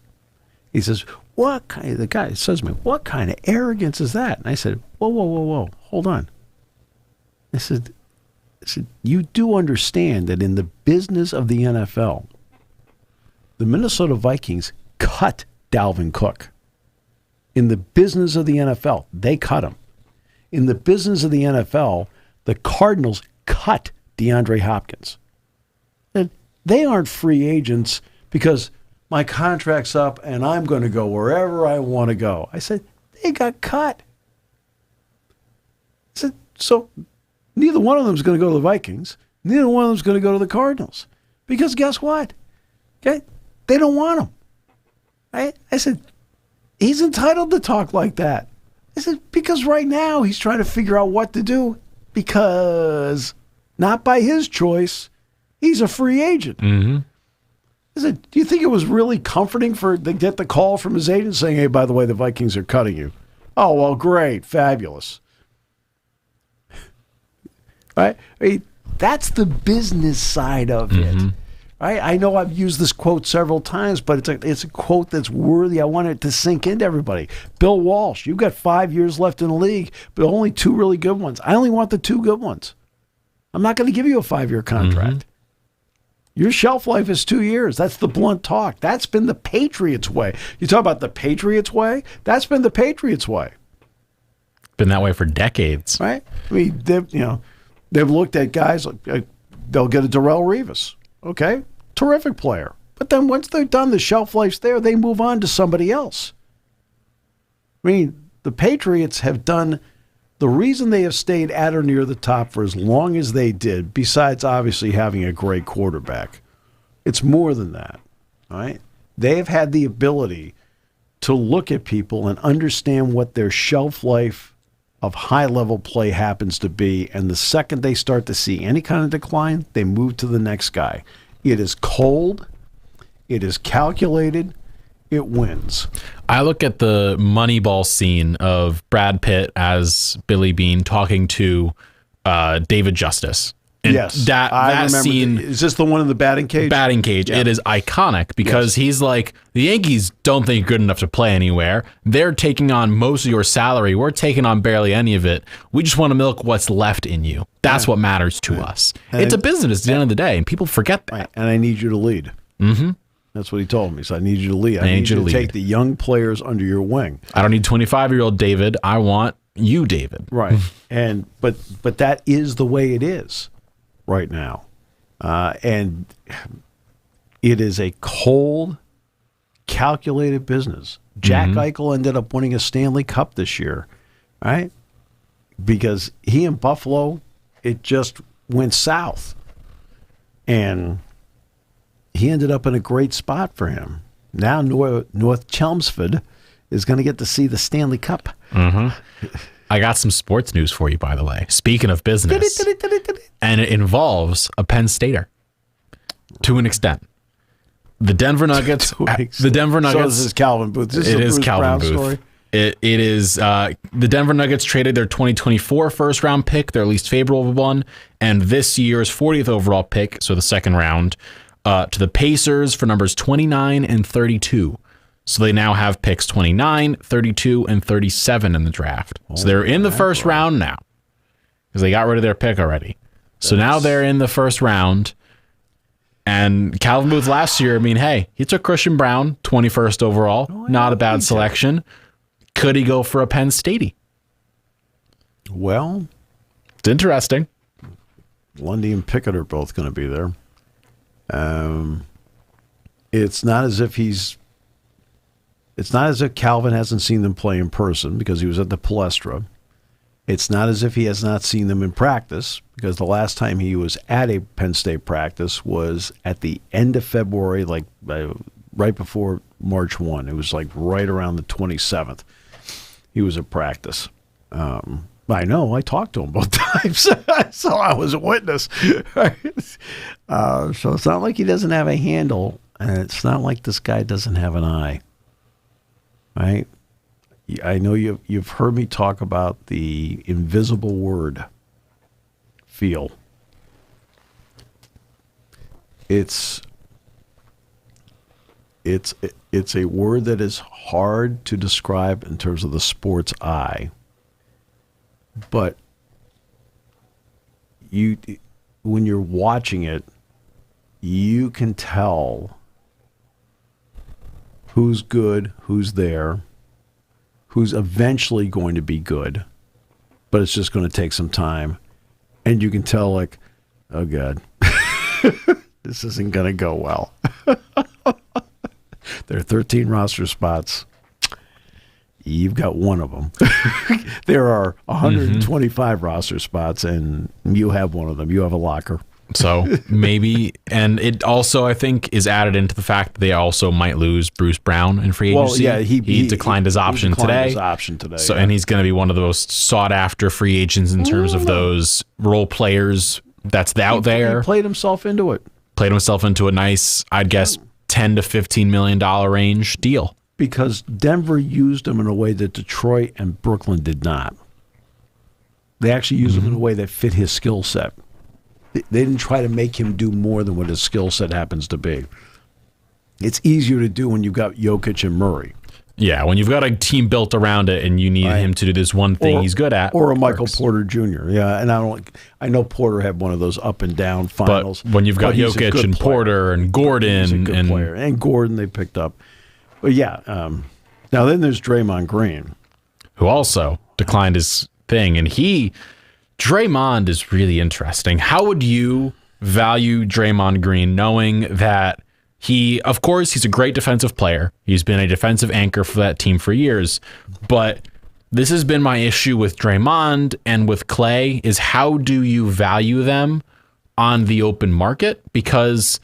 He says, the guy says to me, what kind of arrogance is that? And I said, whoa, hold on. I said, you do understand that in the business of the NFL, the Minnesota Vikings cut Dalvin Cook. In the business of the NFL, they cut him. In the business of the NFL, the Cardinals cut DeAndre Hopkins. And they aren't free agents because my contract's up and I'm going to go wherever I want to go. I said, they got cut. I said, so neither one of them is going to go to the Vikings. Neither one of them is going to go to the Cardinals. Because guess what? Okay, they don't want him. I said, he's entitled to talk like that. I said, because right now he's trying to figure out what to do because not by his choice, he's a free agent. Mm-hmm. I said, do you think it was really comforting to get the call from his agent saying, hey, by the way, the Vikings are cutting you? Oh, well, great, fabulous. Right? I mean, that's the business side of it. Right? I know I've used this quote several times, but it's a quote that's worthy. I want it to sink into everybody. Bill Walsh, you've got 5 years left in the league, but only 2 really good ones. I only want the 2 good ones. I'm not going to give you a 5-year contract. Your shelf life is 2 years. That's the blunt talk. That's been the Patriots' way. You talk about the Patriots' way? That's been the Patriots' way. Been that way for decades. Right? I mean, they've looked at guys, they'll get a Darrelle Revis. Okay, terrific player. But then once they're done, the shelf life's there, they move on to somebody else. I mean, the Patriots have done the reason they have stayed at or near the top for as long as they did, besides obviously having a great quarterback. It's more than that. All right? They have had the ability to look at people and understand what their shelf life of high-level play happens to be, and the second they start to see any kind of decline, they move to the next guy. It is cold. It is calculated. It wins. I look at the Moneyball scene of Brad Pitt as Billy Beane talking to David Justice. And yes, I remember scene. Is this the one in the batting cage? Batting cage. Yeah. It is iconic because he's like, the Yankees don't think you're good enough to play anywhere. They're taking on most of your salary. We're taking on barely any of it. We just want to milk what's left in you. That's what matters to us. And it's a business at the end of the day, and people forget that. Right. And I need you to lead. Mm-hmm. That's what he told me. So I need you to lead. I need you to take the young players under your wing. I don't need 25-year-old David. I want you, David. Right. But that is the way it is right now. And it is a cold, calculated business. Jack Eichel ended up winning a Stanley Cup this year, right? Because he and Buffalo, it just went south. And he ended up in a great spot for him. Now North Chelmsford is going to get to see the Stanley Cup. I got some sports news for you, by the way. Speaking of business, and it involves a Penn Stater to an extent. The Denver Nuggets. The Denver Nuggets. So this is Calvin Booth. This is Calvin Booth. Story. It is the Denver Nuggets traded their 2024 first round pick, their least favorable one, and this year's 40th overall pick, so the second round, to the Pacers for numbers 29 and 32. So they now have picks 29, 32, and 37 in the draft. So they're in the first round now because they got rid of their pick already. So now they're in the first round. And Calvin Booth last year, I mean, hey, he took Christian Brown, 21st overall. Not a bad selection. Could he go for a Penn State? Well, it's interesting. Lundy and Pickett are both going to be there. It's not as if Calvin hasn't seen them play in person because he was at the Palestra. It's not as if he has not seen them in practice because the last time he was at a Penn State practice was at the end of February, like right before March 1. It was like right around the 27th. He was at practice. I know. I talked to him both times, so I was a witness. So it's not like he doesn't have a handle, and it's not like this guy doesn't have an eye. Right? I know you've heard me talk about the invisible word, feel. It's a word that is hard to describe in terms of the sport's eye. But when you're watching it, you can tell who's good, who's there, who's eventually going to be good, but it's just going to take some time. And you can tell, like, oh, God, this isn't going to go well. There are 13 roster spots. You've got one of them. There are 125 roster spots, and you have one of them. You have a locker. So maybe, and it also, I think, is added into the fact that they also might lose Bruce Brown in free agency. Well, yeah, he declined his option today. So, yeah. And he's going to be one of the most sought after free agents in terms of those role players that's out there. He played himself into it. Played himself into a nice, I'd guess, $10 to $15 million range deal. Because Denver used him in a way that Detroit and Brooklyn did not. They actually used him in a way that fit his skill set. They didn't try to make him do more than what his skill set happens to be. It's easier to do when you've got Jokic and Murray. Yeah, when you've got a team built around it and you need him to do this one thing he's good at. Or a Michael Porter Jr. Yeah, and I know Porter had one of those up and down finals. But when you've got Jokic and Porter and Gordon. He's a good player. And Gordon they picked up. But yeah, now then there's Draymond Green. Who also declined his thing. And Draymond is really interesting. How would you value Draymond Green knowing that of course, he's a great defensive player. He's been a defensive anchor for that team for years. But this has been my issue with Draymond and with Clay is how do you value them on the open market? Because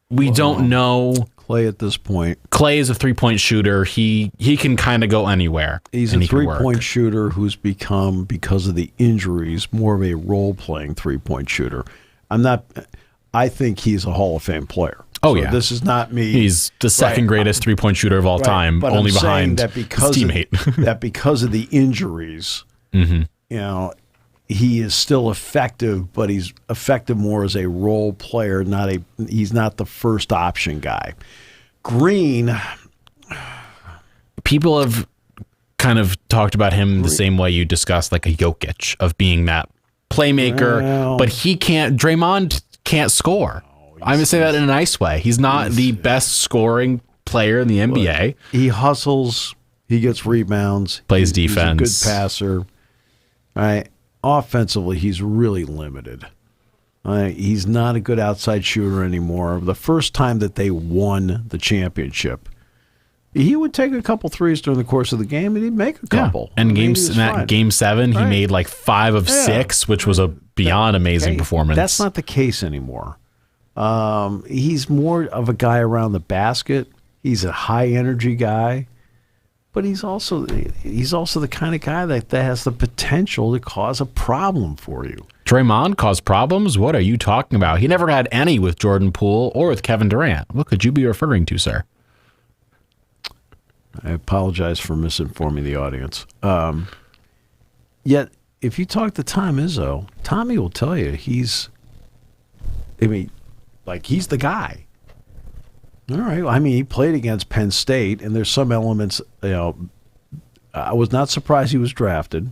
we don't know. Clay at this point. Clay is a three-point shooter. He can kind of go anywhere. He's a three-point shooter who's become, because of the injuries, more of a role-playing three-point shooter. I think he's a Hall of Fame player. Oh, so yeah. This is not me. He's the second greatest three-point shooter of all time, but only I'm behind that his because teammate. That because of the injuries, he is still effective, but he's effective more as a role player, he's not the first option guy. Green. People have kind of talked about him the same way you discussed like a Jokic of being that playmaker, but Draymond can't score. I'm going to say that in a nice way. He's not the best scoring player in the NBA. He hustles. He gets rebounds. Plays defense. He's a good passer. Right. Offensively, he's really limited. He's not a good outside shooter anymore. The first time that they won the championship, he would take a couple threes during the course of the game, and he'd make a couple. And game 7, he made like 5 of 6, which was a beyond amazing performance. That's not the case anymore. He's more of a guy around the basket. He's a high energy guy, but he's also the kind of guy that has the potential to cause a problem for you. Draymond caused problems? What are you talking about? He never had any with Jordan Poole or with Kevin Durant. What could you be referring to, sir? I apologize for misinforming the audience. Yet, if you talk to Tom Izzo, Tommy will tell you he's the guy. All right. I mean, he played against Penn State, and there's some elements, I was not surprised he was drafted.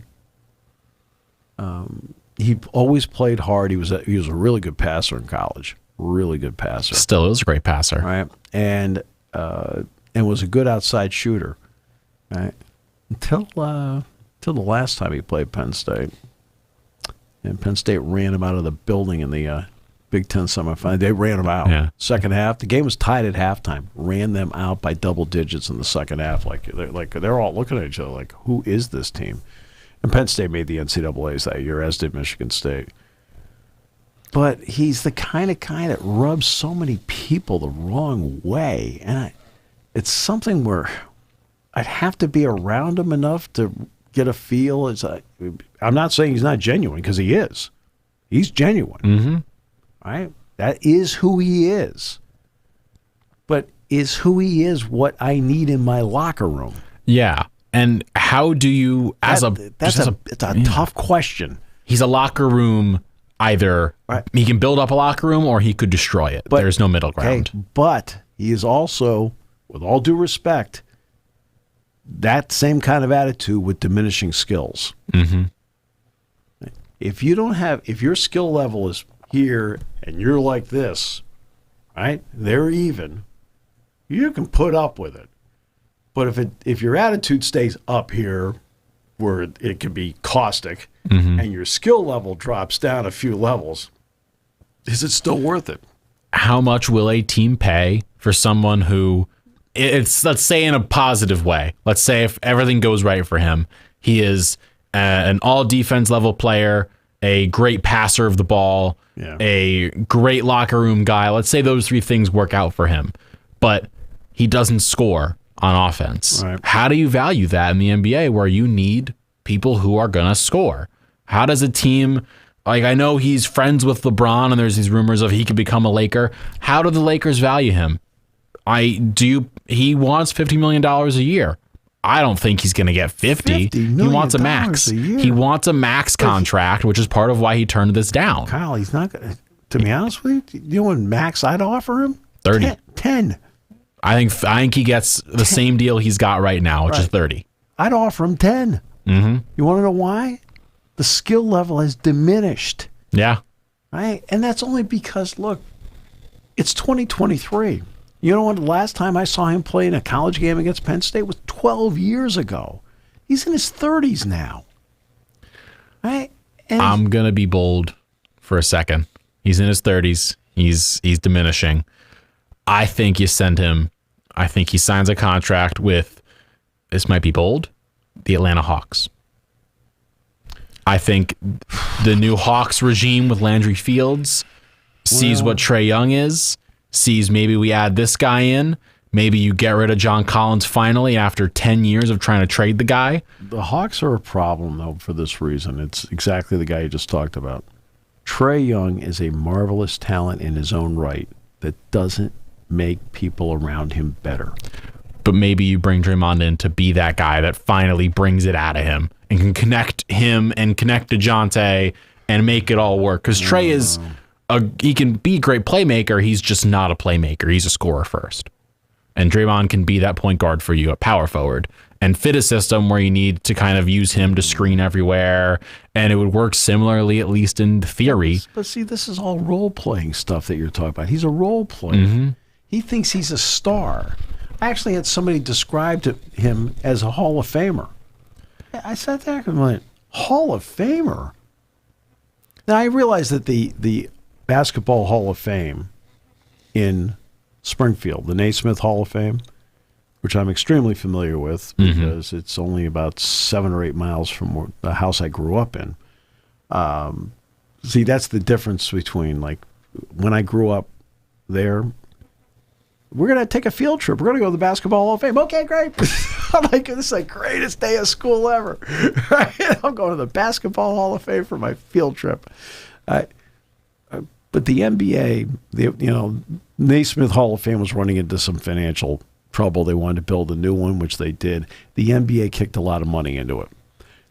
He always played hard. He was a really good passer in college. Really good passer. Still is a great passer. Right. And was a good outside shooter. Right. Until the last time he played Penn State. And Penn State ran him out of the building in the Big Ten semifinal. They ran them out. Yeah. Second half, the game was tied at halftime. Ran them out by double digits in the second half. They're all looking at each other like, who is this team? And Penn State made the NCAAs that year, as did Michigan State. But he's the kind of guy that rubs so many people the wrong way, and it's something where I'd have to be around him enough to get a feel. I'm not saying he's not genuine, because he is. He's genuine. Mm-hmm. Right? That is who he is. But is who he is what I need in my locker room? Yeah. And how do you, it's a tough question. He's a locker room Either he can build up a locker room or he could destroy it. But there's no middle ground. Okay, but he is also, with all due respect, that same kind of attitude with diminishing skills. Mm-hmm. If your skill level is here and you're like this, right? They're even. You can put up with it. But if your attitude stays up here, where it can be caustic, and your skill level drops down a few levels, is it still worth it? How much will a team pay for someone who, let's say in a positive way, let's say if everything goes right for him, he is an all defense level player, a great passer of the ball, a great locker room guy. Let's say those three things work out for him, but he doesn't score on offense. Right. How do you value that in the NBA where you need people who are going to score? How does a team, like I know he's friends with LeBron and there's these rumors of he could become a Laker. How do the Lakers value him? He wants $50 million a year. I don't think he's going to get 50. He wants a max. He wants a max contract, which is part of why he turned this down. Kyle, he's not going to be honest with you, you know what max I'd offer him? 30. 10. I think he gets the same deal he's got right now, which is 30. I'd offer him 10. Mm-hmm. You want to know why? The skill level has diminished. Yeah. Right? And that's only because, look, it's 2023. You know what? The last time I saw him play in a college game against Penn State was 12 years ago. He's in his 30s now. Right? And I'm going to be bold for a second. He's in his 30s. He's diminishing. I think you send him. I think he signs a contract with, this might be bold, the Atlanta Hawks. I think the new Hawks regime with Landry Fields sees what Trae Young is, sees maybe we add this guy in, maybe you get rid of John Collins finally after 10 years of trying to trade the guy. The Hawks are a problem, though, for this reason. It's exactly the guy you just talked about. Trae Young is a marvelous talent in his own right that doesn't make people around him better. But maybe you bring Draymond in to be that guy that finally brings it out of him and can connect him and connect DeJounte and make it all work. Because Trae is he can be a great playmaker. He's just not a playmaker. He's a scorer first. And Draymond can be that point guard for you at power forward and fit a system where you need to kind of use him to screen everywhere. And it would work similarly, at least in theory. But see, this is all role-playing stuff that you're talking about. He's a role player. Mm-hmm. He thinks he's a star. I actually had somebody describe him as a Hall of Famer. I sat there and went, Hall of Famer? Now, I realize that the Basketball Hall of Fame in Springfield, the Naismith Hall of Fame, which I'm extremely familiar with because it's only about 7 or 8 miles from the house I grew up in. See, that's the difference between, like, when I grew up there, we're going to take a field trip. We're going to go to the Basketball Hall of Fame. Okay, great. I'm like, this is the greatest day of school ever. I'm going to the Basketball Hall of Fame for my field trip. But the NBA, Naismith Hall of Fame was running into some financial trouble. They wanted to build a new one, which they did. The NBA kicked a lot of money into it.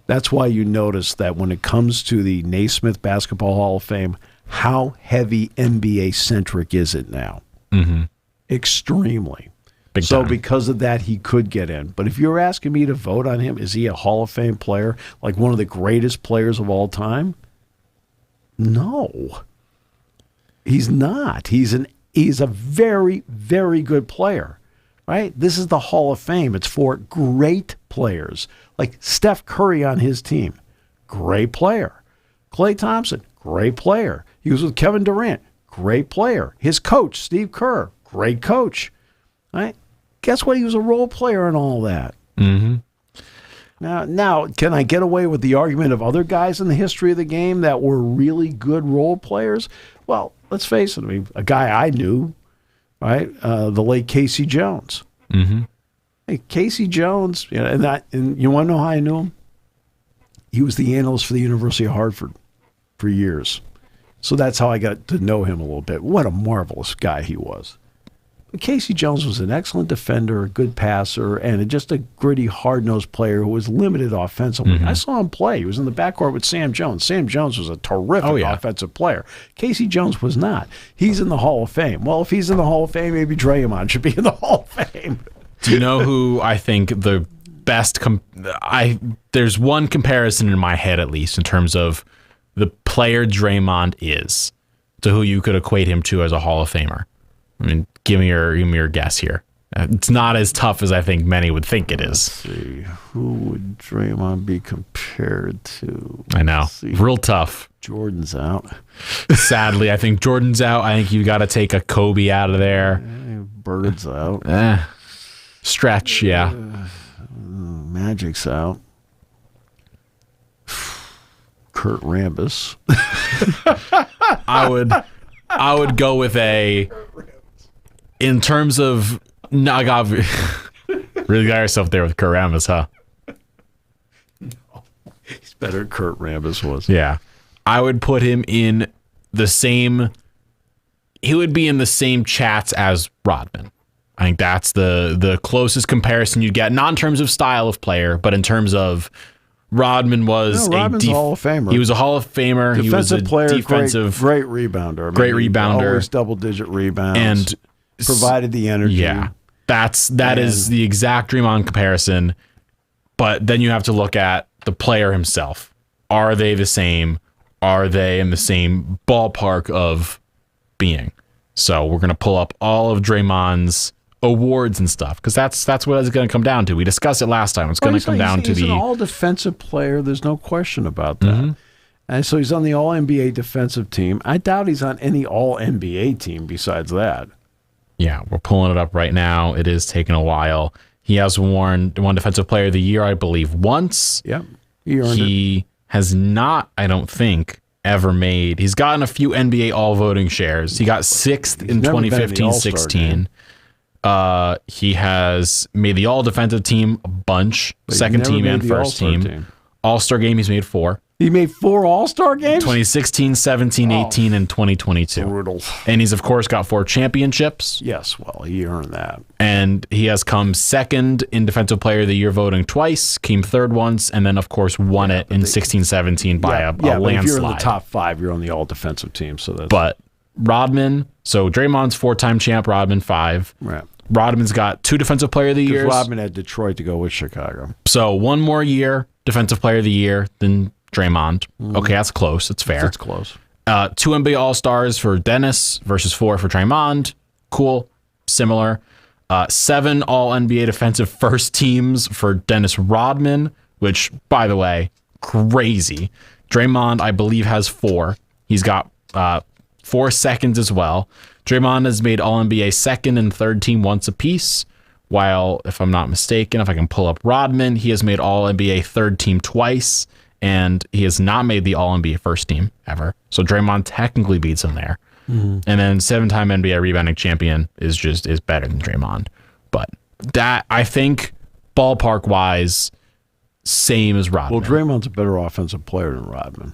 That's why you notice that when it comes to the Naismith Basketball Hall of Fame, how heavy NBA-centric is it now? Mm-hmm. Extremely. Big so time. because of that, he could get in. But if you're asking me to vote on him, is he a Hall of Fame player, like one of the greatest players of all time? No. He's not. He's a very, very good player, right? This is the Hall of Fame. It's for great players, like Steph Curry on his team. Great player. Klay Thompson, great player. He was with Kevin Durant, great player. His coach, Steve Kerr, great coach. Right? Guess what? He was a role player and all that. Mm-hmm. Now, can I get away with the argument of other guys in the history of the game that were really good role players? Well, let's face it. I mean, a guy I knew, right? The late Casey Jones. Mm-hmm. Hey, Casey Jones, and you want to know how I knew him? He was the analyst for the University of Hartford for years. So that's how I got to know him a little bit. What a marvelous guy he was. But Casey Jones was an excellent defender, a good passer, and just a gritty, hard-nosed player who was limited offensively. I saw him play. He was in the backcourt with Sam Jones. Sam Jones was a terrific offensive player. Casey Jones was not. He's in the Hall of Fame. Well, if he's in the Hall of Fame, maybe Draymond should be in the Hall of Fame. Do you know who I think the best there's one comparison in my head, at least, in terms of the player Draymond is to who you could equate him to as a Hall of Famer? I mean, give me your guess here. It's not as tough as I think many would think it is. Let's see. Who would Draymond be compared to? I know. Real tough. Jordan's out. Sadly, I think Jordan's out. I think you got to take a Kobe out of there. Bird's out. Stretch, yeah. Magic's out. Kurt Rambis. I would go with in terms of really got yourself there with Kurt Rambis, huh? No, he's better than Kurt Rambis was. Yeah. I would put him in the same. He would be in the same chats as Rodman. I think that's the closest comparison you get, not in terms of style of player, but in terms of Rodman was Rodman's a Hall of Famer. He was a Hall of Famer. Defensive he was a player, defensive, great rebounder. Great rebounder. Always double-digit rebounds. And provided the energy. Yeah, that is the exact Draymond comparison. But then you have to look at the player himself. Are they the same? Are they in the same ballpark of being? So we're gonna pull up all of Draymond's awards and stuff, because that's what it's going to come down to. We discussed it last time. It's going to come down to he's an all-defensive player. There's no question about that. And so he's on the All-NBA defensive team. I doubt he's on any All-NBA team besides that. Yeah, we're pulling it up right now. It is taking a while. He has won Defensive Player of the Year, I believe, once. Yep. He has not, I don't think, ever made. He's gotten a few NBA All-Voting shares. He got 6th in 2015-16. He has made the All-Defensive Team a bunch, second team and first team. All-Star game, he's made 4. He made 4 All-Star games? 2016, 17, 18, and 2022. Brutal. And he's, of course, got 4 championships. Yes, well, he earned that. And he has come second in Defensive Player of the Year voting twice, came third once, and then, of course, won it in 16-17 by a landslide. If you're in the top 5, you're on the All-Defensive team. But Rodman, so Draymond's 4-time champ, Rodman 5. Right. Rodman's got 2 Defensive Player of the Year. Rodman had Detroit to go with Chicago. So one more year, Defensive Player of the Year than Draymond. Okay, that's close. It's fair. That's close. 2 NBA All-Stars for Dennis versus 4 for Draymond. Cool. Similar. 7 All-NBA Defensive First Teams for Dennis Rodman, which, by the way, crazy. Draymond, I believe, has 4. He's got 4 seconds as well. Draymond has made All-NBA second and third team once apiece, while, if I'm not mistaken, if I can pull up Rodman, he has made All-NBA third team twice, and he has not made the All-NBA first team ever. So Draymond technically beats him there. And then 7-time NBA rebounding champion is better than Draymond. But that, I think, ballpark-wise, same as Rodman. Well, Draymond's a better offensive player than Rodman.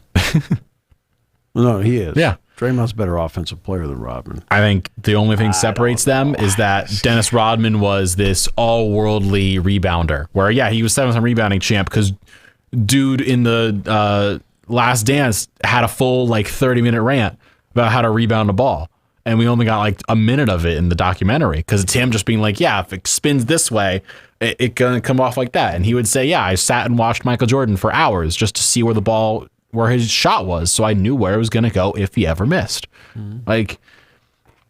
No, he is. Yeah. Draymond's a better offensive player than Rodman. I think the only thing separates them is that Dennis Rodman was this all-worldly rebounder, where, yeah, he was 7-time rebounding champ because dude in the Last Dance had a full, 30-minute rant about how to rebound a ball. And we only got, a minute of it in the documentary because it's him just being like, yeah, if it spins this way, it going to come off like that. And he would say, yeah, I sat and watched Michael Jordan for hours just to see where his shot was, so I knew where it was going to go if he ever missed.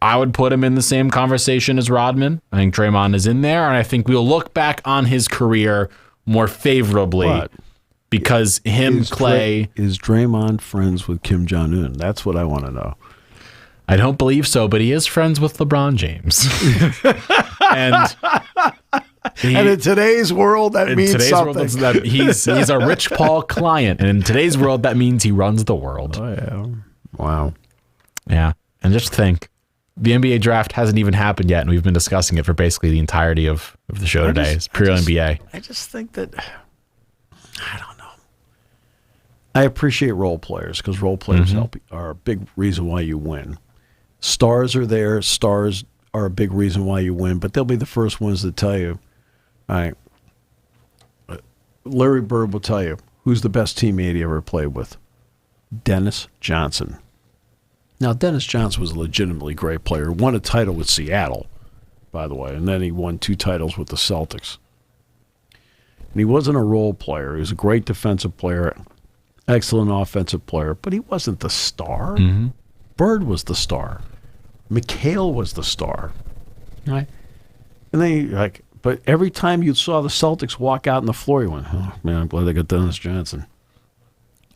I would put him in the same conversation as Rodman. I think Draymond is in there, and I think we'll look back on his career more favorably because is Draymond friends with Kim Jong-un? That's what I want to know. I don't believe so, but he is friends with LeBron James. And in today's world, that means something. He's a Rich Paul client, and in today's world, that means he runs the world. Oh, yeah. Wow. Yeah. And just think, the NBA draft hasn't even happened yet, and we've been discussing it for basically the entirety of the show today. It's pure NBA. I just think that, I don't know. I appreciate role players because role players are a big reason why you win. Stars are there. Stars are a big reason why you win, but they'll be the first ones to tell you. All right. Larry Bird will tell you who's the best teammate he ever played with. Dennis Johnson. Now, Dennis Johnson was a legitimately great player. Won a title with Seattle, by the way, and then he won 2 titles with the Celtics. And he wasn't a role player. He was a great defensive player, excellent offensive player, but he wasn't the star. Mm-hmm. Bird was the star. McHale was the star. Right? And then, but every time you saw the Celtics walk out on the floor, you went, oh, man, I'm glad they got Dennis Johnson.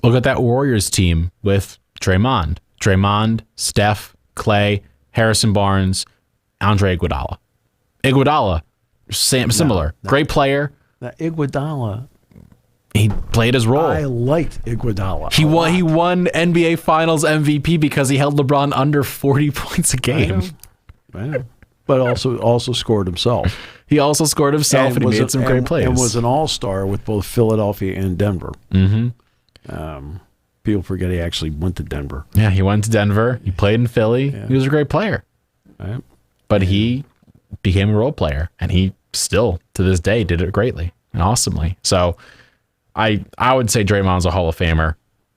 Look at that Warriors team with Draymond. Draymond, Steph, Clay, Harrison Barnes, Andre Iguodala. Iguodala, similar. No. Great player. Now, Iguodala, he played his role. I liked Iguodala. He won NBA Finals MVP because he held LeBron under 40 points a game. I know. But also scored himself. He also scored himself, and he made some great plays. And was an all-star with both Philadelphia and Denver. Mm-hmm. People forget he actually went to Denver. Yeah, he went to Denver. He played in Philly. Yeah. He was a great player. Right. But he became a role player, and he still, to this day, did it greatly and awesomely. So I would say Draymond's a Hall of Famer.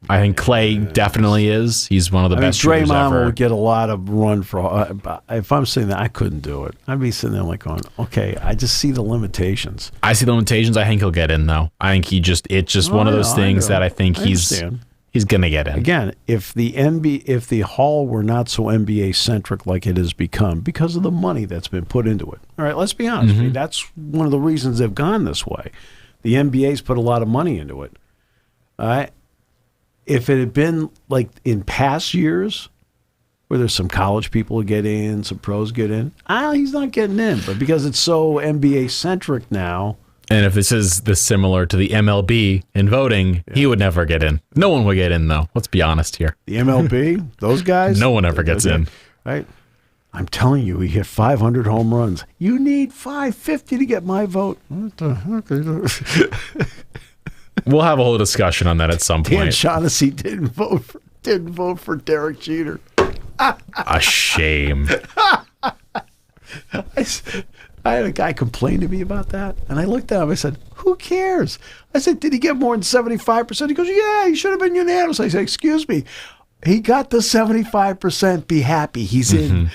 I think Clay definitely is. He's one of the best shooters ever. Draymond would get a lot of run for. If I'm saying that, I couldn't do it. I'd be sitting there like going, okay, I just see the limitations. I see the limitations. I think he'll get in, though. I think it's just one of those things that I think he's going to get in. Again, if the Hall were not so NBA centric like it has become because of the money that's been put into it. All right, let's be honest. Mm-hmm. I mean, that's one of the reasons they've gone this way. The NBA's put a lot of money into it. All right. If it had been like in past years, where there's some college people who get in, some pros get in, he's not getting in. But because it's so NBA centric now. And if this is similar to the MLB in voting, he would never get in. No one would get in, though. Let's be honest here. The MLB, those guys? No one ever gets in. Right? I'm telling you, he hit 500 home runs. You need 550 to get my vote. What the heck? We'll have a whole discussion on that at some point. Dan Shaughnessy didn't vote for Derek Jeter. A shame. I had a guy complain to me about that, and I looked at him. I said, "Who cares?" I said, "Did he get more than 75%?" He goes, "Yeah, he should have been unanimous." I said, "Excuse me, he got the 75%. Be happy, he's in."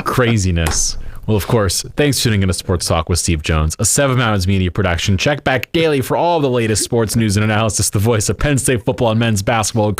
Craziness. Well, of course, thanks for tuning in to Sports Talk with Steve Jones, a Seven Mountains Media production. Check back daily for all the latest sports news and analysis. The voice of Penn State football and men's basketball.